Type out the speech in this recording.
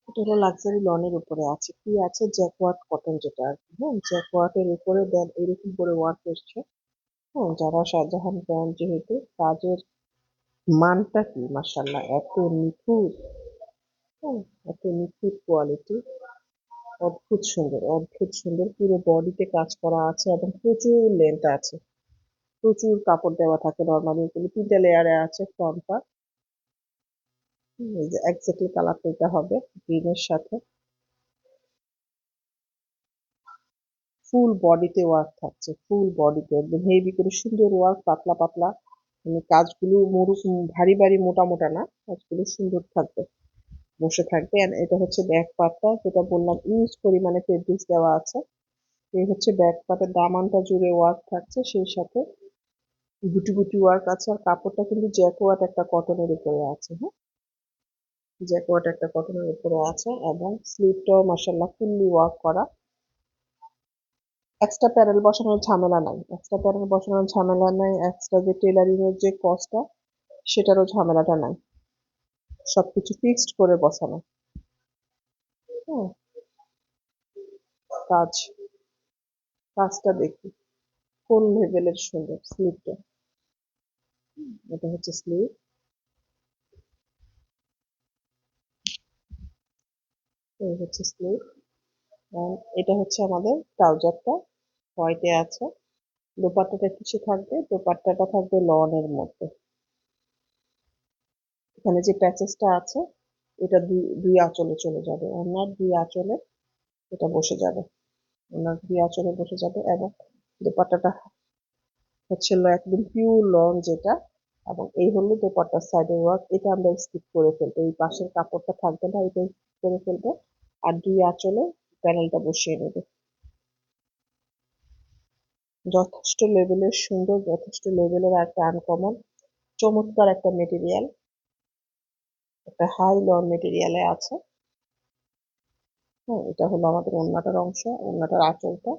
এটা হলো লাক্সারি লনের উপরে আছে, কি আছে, জ্যাকওয়ার্ড কটন, যেটা আর কি। হ্যাঁ, জ্যাকওয়ার্ডের উপরে দেন এরকম করে ওয়ার্ক এসছে। হ্যাঁ, যারা শাহজাহান ব্র্যান্ড, যেহেতু কাজের মানটা কি মাশাআল্লাহ, এত নিখুঁত। হ্যাঁ, এত নিখুঁত কোয়ালিটি, অদ্ভুত সুন্দর, অদ্ভুত সুন্দর। পুরো বডিতে কাজ করা আছে এবং প্রচুর লেন্থ আছে, প্রচুর কাপড় দেওয়া থাকে। নর্মালি এগুলো 3টে লেয়ারে আছে ফ্রন্ট পার্ট। এই যে এক্স্যাক্টলি কালারটা এটা হবে গ্রিনের সাথে। ফুল বডিতে ওয়ার্ক থাকছে, ফুল বডিতে একদম হেভি করে সুন্দর ওয়ার্ক, পাতলা পাতলা। মানে কাজগুলো ভারী ভারী মোটা মোটা না, কাজগুলো সুন্দর থাকবে, বসে থাকবে। আর এটা হচ্ছে ব্যাক পার্টটা, যেটা বললাম ইউজ পরিমাণে ফেব্রিক্স দেওয়া আছে। এই হচ্ছে ব্যাক পার্টের দামানটা জুড়ে ওয়ার্ক থাকছে, সেই সাথে গুটি গুটি ওয়ার্ক আছে। আর কাপড়টা কিন্তু জ্যাকওয়ার্ড একটা কটনের উপরে আছে। হ্যাঁ, জ্যাকওয়ার্ড একটা কটনের উপরে আছে এবং স্লিভটাও মাশাআল্লাহ ফুললি ওয়ার্ক করা। এক্সট্রা প্যানেল বসানোর ঝামেলা নাই, এক্সট্রা প্যানেল বসানোর ঝামেলা নাই, এক্সট্রা যে টেলারিং এর যে কস্টটা, সেটারও ঝামেলাটা নাই। সবকিছু ফিক্সড করে বসানো। হুম, কাজ, কাজটা দেখি কোন লেভেলের সুন্দর স্লিভটা। এটা হচ্ছে স্লিভ, এই হচ্ছে স্লিভ। এটা হচ্ছে আমাদের ট্রাউজারটা, হোয়াইটে আছে। দোপাট্টাটা কিসে থাকবে? দোপাট্টাটা থাকবে লনের মধ্যে। এখানে যে প্যাচেসটা আছে, এটা দুই দুই আঁচলে চলে যাবে, ওনার দুই আঁচলে এটা বসে যাবে, ওনার দুই আঁচলে বসে যাবে। এবং দোপাট্টাটা হচ্ছে একদম পিওর লন যেটা। এবং এই হলো দোপাট্টার সাইডের ওয়ার্ক, এটা আমরা স্কিপ করে ফেলবো, এই পাশের কাপড়টা থাকবে না, এটা স্কিপ করে ফেলবো। আর দুই আঁচলে প্যানেলটা বসিয়ে নেবে। যথেষ্ট লেভেলের সুন্দর, যথেষ্ট লেভেলের একটা আনকমন চমৎকার একটা মেটেরিয়াল, একটা হাই লন মেটেরিয়ালে আছে। হ্যাঁ, এটা হলো আমাদের ওড়নাটার অংশ, ওড়নাটার আঁচলটা।